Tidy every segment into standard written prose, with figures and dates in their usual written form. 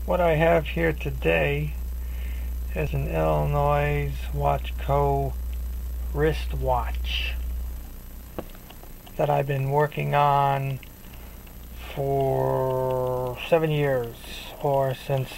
What I have here today is an Illinois Watch Co. wristwatch that I've been working on for 7 years, or since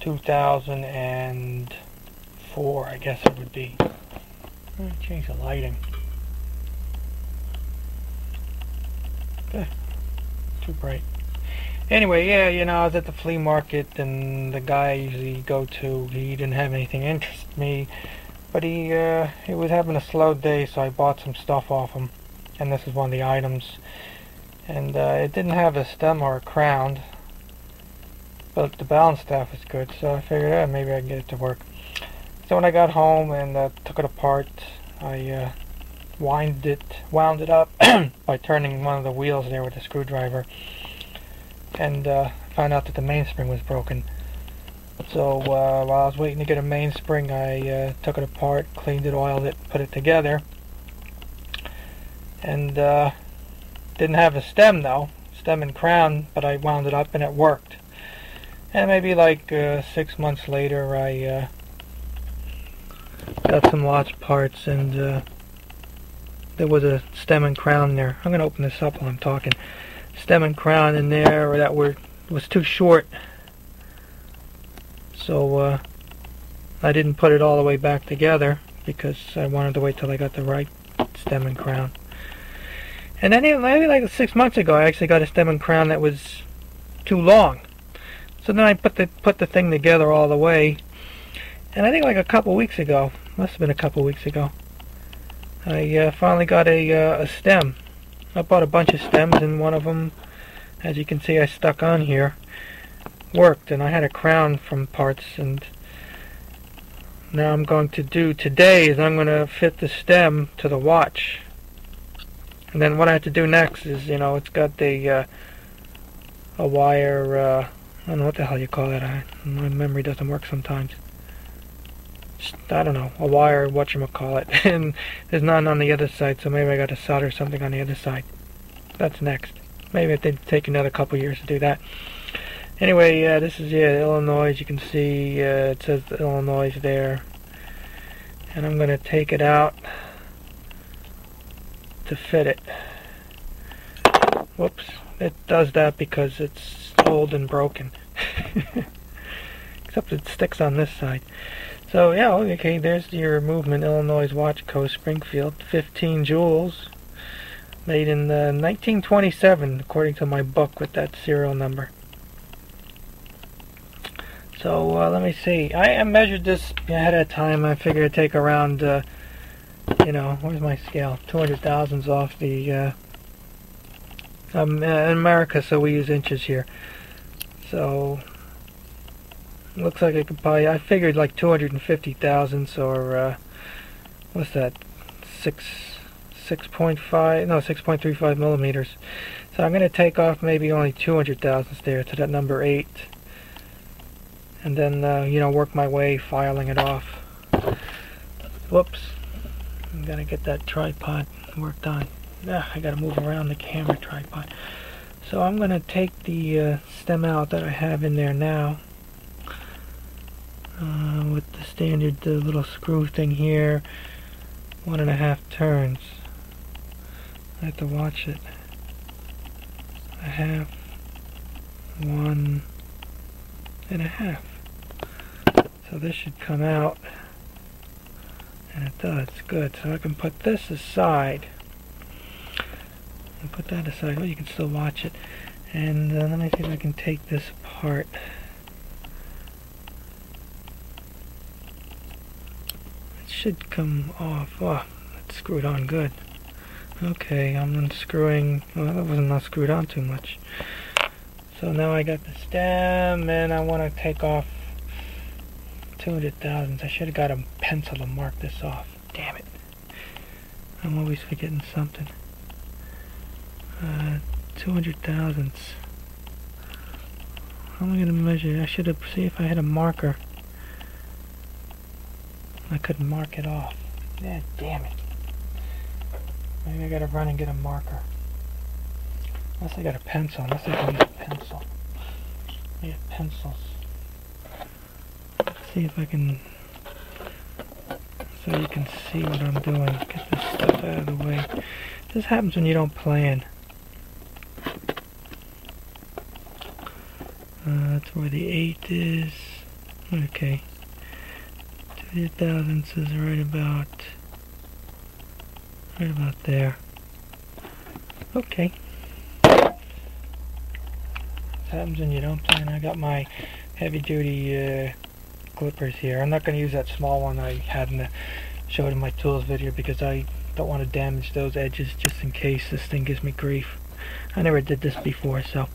2004, I guess it would be. Let me change the lighting. Too bright. Anyway, yeah, I was at the flea market, and the guy I usually go to, he didn't have anything interest me, but he was having a slow day, so I bought some stuff off him, and this is one of the items. And it didn't have a stem or a crown, but the balance staff is good, so I figured, maybe I can get it to work. So when I got home and took it apart, I wound it up by turning one of the wheels there with a screwdriver, and found out that the mainspring was broken. So while I was waiting to get a mainspring, I took it apart, cleaned it, oiled it, put it together, and didn't have a stem though, stem and crown, but I wound it up and it worked. And maybe like 6 months later, I got some watch parts, and there was a stem and crown there. I'm going to open this up while I'm talking. Stem and crown in there that was too short, so I didn't put it all the way back together because I wanted to wait till I got the right stem and crown. And then maybe like 6 months ago, I actually got a stem and crown that was too long. So then I put the thing together all the way, and I think like a couple weeks ago, must have been a couple weeks ago, I finally got a stem. I bought a bunch of stems, and one of them, as you can see, I stuck on here, worked, and I had a crown from parts. And now I'm going to do today is I'm going to fit the stem to the watch. And then what I have to do next is, it's got a wire, I don't know what the hell you call it. My memory doesn't work sometimes. I don't know, a wire, whatchamacallit, and there's none on the other side, so maybe I got to solder something on the other side. That's next. Maybe it'd take another couple years to do that. Anyway, this is Illinois. You can see it says Illinois there, and I'm going to take it out to fit it. Whoops, it does that because it's old and broken. Except it sticks on this side. So yeah, okay, there's your Movement Illinois Watch Co. Springfield, 15 joules, made in 1927, according to my book with that serial number. So let me see. I measured this ahead of time. I figured it'd take around, where's my scale? 200 thousandths off the. In America, so we use inches here. So. Looks like I could probably, I figured like 250 thousandths, or what's that, 6.35 millimeters. So I'm going to take off maybe only 200 thousandths there to that number 8, and then work my way filing it off. Whoops, I'm going to get that tripod worked on. I got to move around the camera tripod. So I'm going to take the stem out that I have in there now. With the standard little screw thing here, 1.5 turns. I have to watch it. 1/2, 1.5. So this should come out, and it does. Good. So I can put this aside and put that aside. Well, you can still watch it. And let me see if I can take this apart. Should come off. Oh, it's screwed on good. Okay, I'm unscrewing. Well, that wasn't not screwed on too much. So now I got the stem, and I want to take off 200 thousandths. I should have got a pencil to mark this off. Damn it. I'm always forgetting something. 200 thousandths. How am I going to measure? I should have seen if I had a marker. I couldn't mark it off. Yeah, damn it. Maybe I gotta run and get a marker. Unless I got a pencil. Unless I can use a pencil. I get pencils. Let's see if I can, so you can see what I'm doing. Get this stuff out of the way. This happens when you don't plan. That's where the 8 is. Okay. 2 thousandths is right about there. Okay. This happens when you don't plan. I got my heavy duty clippers here. I'm not going to use that small one I had in the showed in my tools video because I don't want to damage those edges just in case this thing gives me grief. I never did this before, so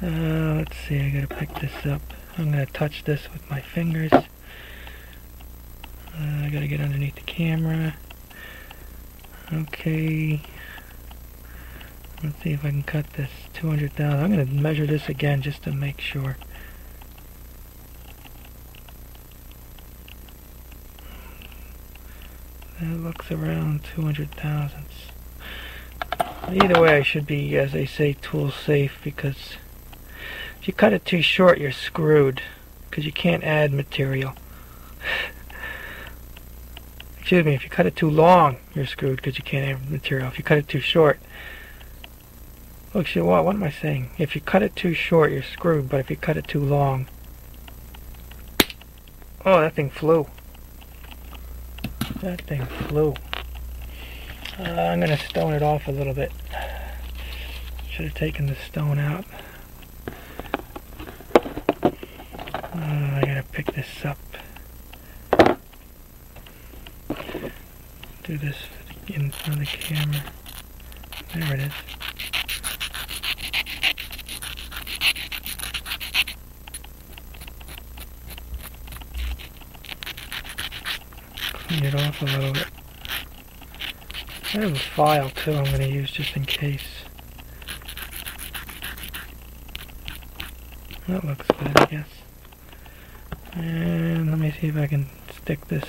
let's see, I gotta pick this up. I'm gonna touch this with my fingers. I gotta get underneath the camera. Okay. Let's see if I can cut this 200,000. I'm gonna measure this again just to make sure. That looks around 200 thousandths. Either way, I should be, as they say, tool safe, because if you cut it too short, you're screwed, because you can't add material. Excuse me, if you cut it too long, you're screwed, because you can't add material. If you cut it too short, actually, what am I saying? If you cut it too short, you're screwed, but if you cut it too long... Oh, that thing flew. That thing flew. I'm going to stone it off a little bit. Should have taken the stone out. I got to pick this up. Do this in front of the camera. There it is. Clean it off a little bit. I have a file too I'm going to use just in case. That looks good, I guess. And let me see if I can stick this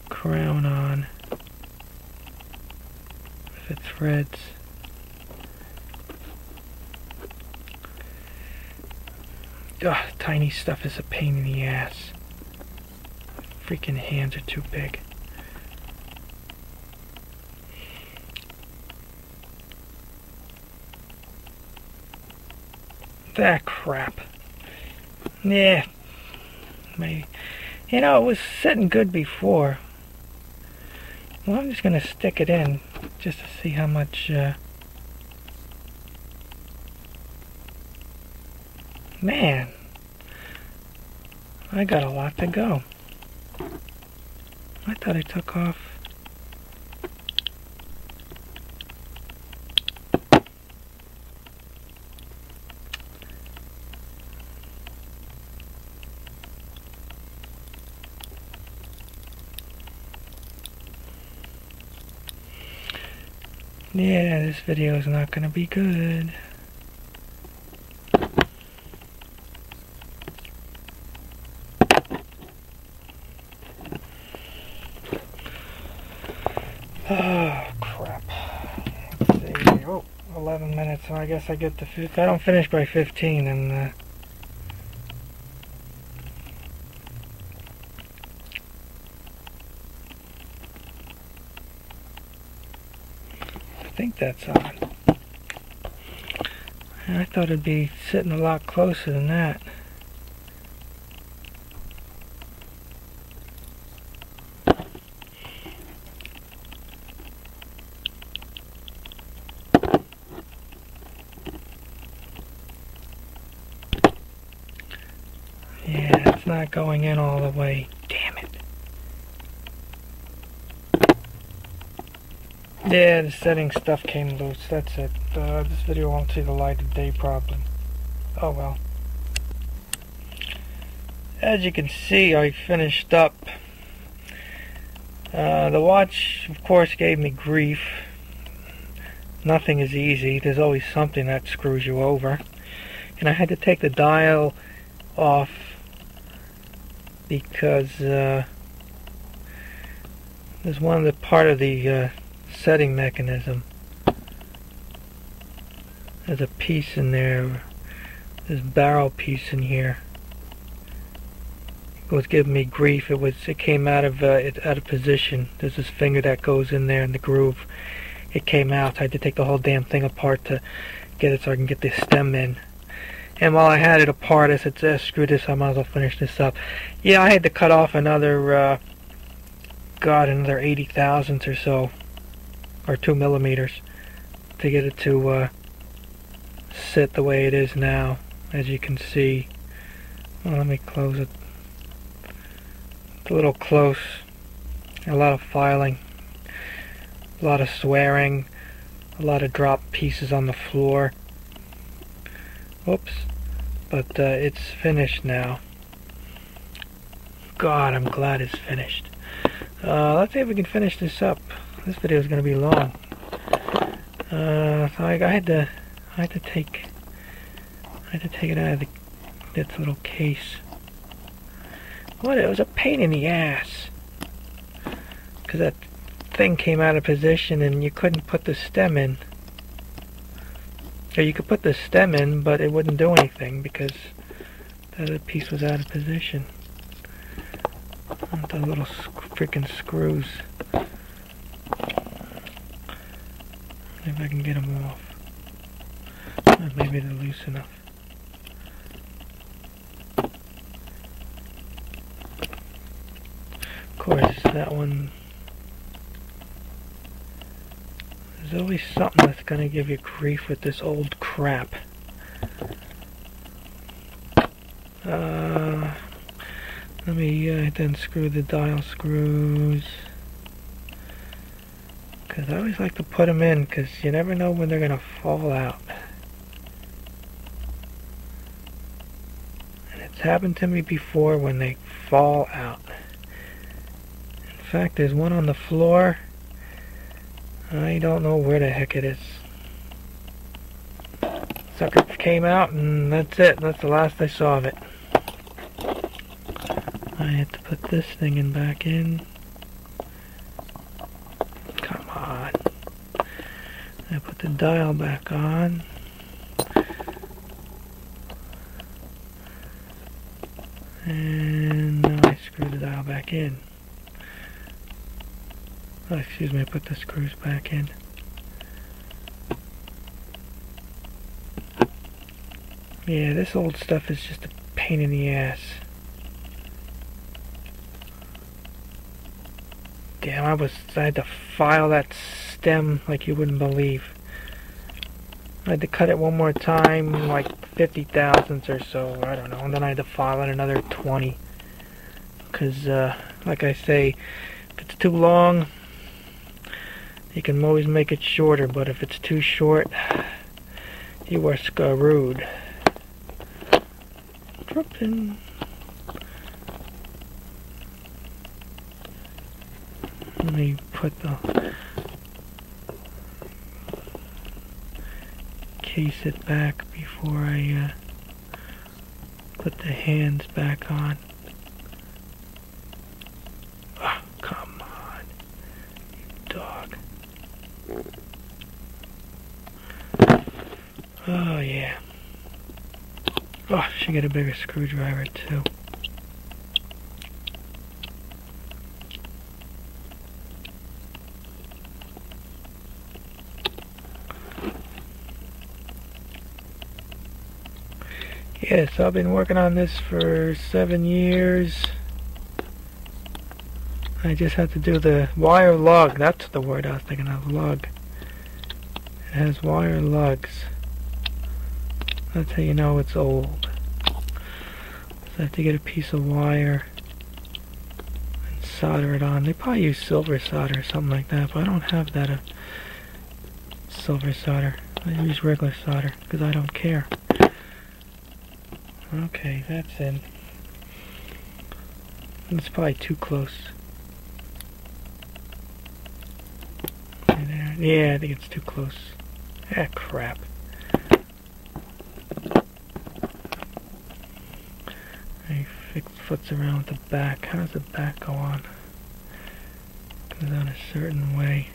crown on. If it threads. Ugh, tiny stuff is a pain in the ass. Freaking hands are too big. That crap. Yeah. Maybe. You know, it was sitting good before. Well, I'm just going to stick it in just to see how much... Man. I got a lot to go. I thought I took off. Yeah, this video is not going to be good. Oh, crap. Let's see. Oh, 11 minutes. So I guess I get to... If I don't finish by 15, then... I think that's on. I thought it'd be sitting a lot closer than that. Yeah, it's not going in all the way. Damn it. Yeah, the setting stuff came loose. That's it. This video won't see the light of day probably. Oh well. As you can see, I finished up. The watch, of course, gave me grief. Nothing is easy. There's always something that screws you over. And I had to take the dial off because there's one of the part of the setting mechanism. There's a piece in there this barrel piece in here. It was giving me grief. It came out of position. There's this finger that goes in there in the groove. It came out. I had to take the whole damn thing apart to get it so I can get the stem in. And while I had it apart, I said, screw this, I might as well finish this up. Yeah, I had to cut off another, another 80 thousandths or so, or 2 millimeters, to get it to sit the way it is now, as you can see. Well, let me close it. It's a little close. A lot of filing, a lot of swearing, a lot of dropped pieces on the floor. Whoops. But it's finished now. God, I'm glad it's finished. Let's see if we can finish this up. This video is going to be long. So I had to take it out of this little case. What? It was a pain in the ass. Because that thing came out of position and you couldn't put the stem in. Or you could put the stem in, but it wouldn't do anything because the other piece was out of position. The little freaking screws. If I can get them off. Maybe they're loose enough. Of course, that one... There's always something that's going to give you grief with this old crap. Let me then screw the dial screws. Because I always like to put them in because you never know when they're going to fall out. And it's happened to me before when they fall out. In fact, there's one on the floor. I don't know where the heck it is. Sucker came out and that's it. That's the last I saw of it. I had to put this thing back in. Come on. I put the dial back on. And now I screw the dial back in. Oh, excuse me, I put the screws back in. Yeah, this old stuff is just a pain in the ass. Damn, I had to file that stem like you wouldn't believe. I had to cut it one more time, like 50 thousandths or so, I don't know, and then I had to file it another 20. Because, like I say, if it's too long, you can always make it shorter, but if it's too short, you are screwed. Dropping. Let me put the case it back before I put the hands back on. Oh, come on, you dog. Oh yeah. Oh, I should get a bigger screwdriver too. Yes, I've been working on this for 7 years. I just had to do the wire lug. That's the word I was thinking of, lug. It has wire lugs. That's how you know it's old. So I have to get a piece of wire and solder it on. They probably use silver solder or something like that, but I don't have that silver solder. I use regular solder because I don't care. Okay, that's in. It's probably too close. Right there. Yeah, I think it's too close. Ah, crap. I foots around with the back. How does the back go on? Goes on a certain way.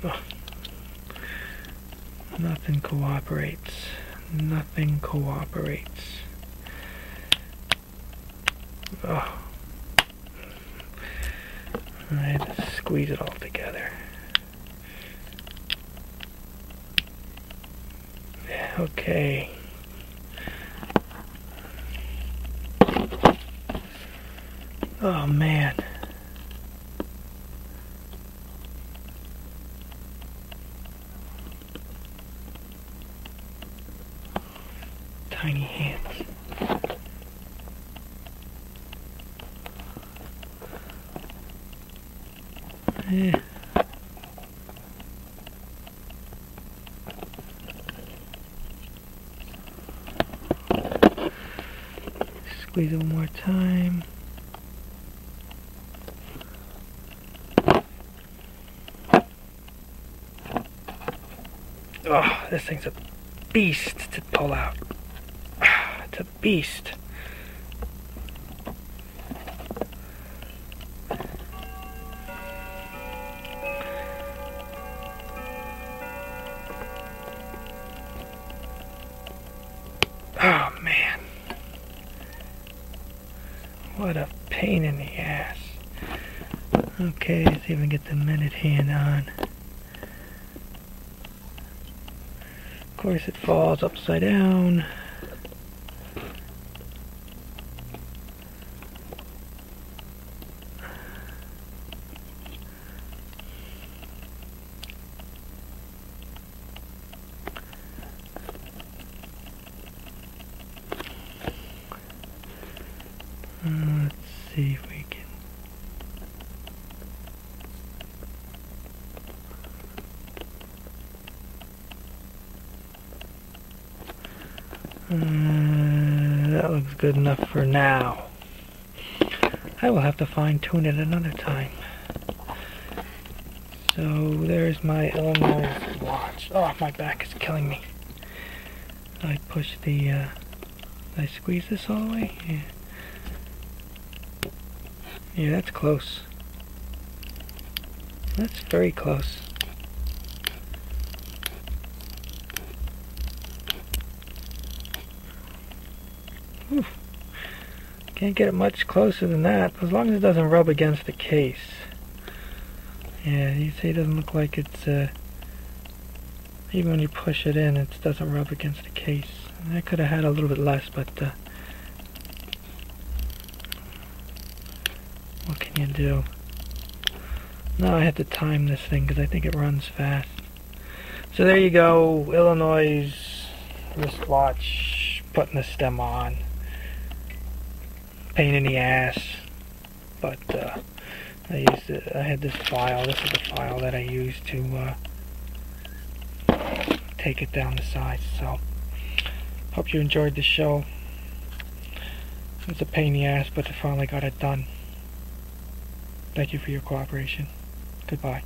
Oh. Nothing cooperates. Nothing cooperates. Oh. I had to squeeze it all together. Okay. Oh man. Tiny hands. Yeah. Squeeze it one more time. Oh, this thing's a beast to pull out. It's a beast. Oh man. What a pain in the ass. Okay, let's even get the minute hand on. Of course it falls upside down. Let's see if we can. That looks good enough for now. I will have to fine tune it another time. So there's my Illinois watch. Oh, my back is killing me. I push the, I squeeze this all the way? Yeah. Yeah, that's close. That's very close. Oof. Can't get it much closer than that, as long as it doesn't rub against the case. Yeah, you see it doesn't look like it's, even when you push it in, it doesn't rub against the case. I could have had a little bit less, but, what can you do? Now I have to time this thing because I think it runs fast. So there you go, Illinois wristwatch, putting the stem on. Pain in the ass, but I had this file. This is the file that I used to take it down the sides. So hope you enjoyed the show. It's a pain in the ass, but I finally got it done. Thank you for your cooperation. Goodbye.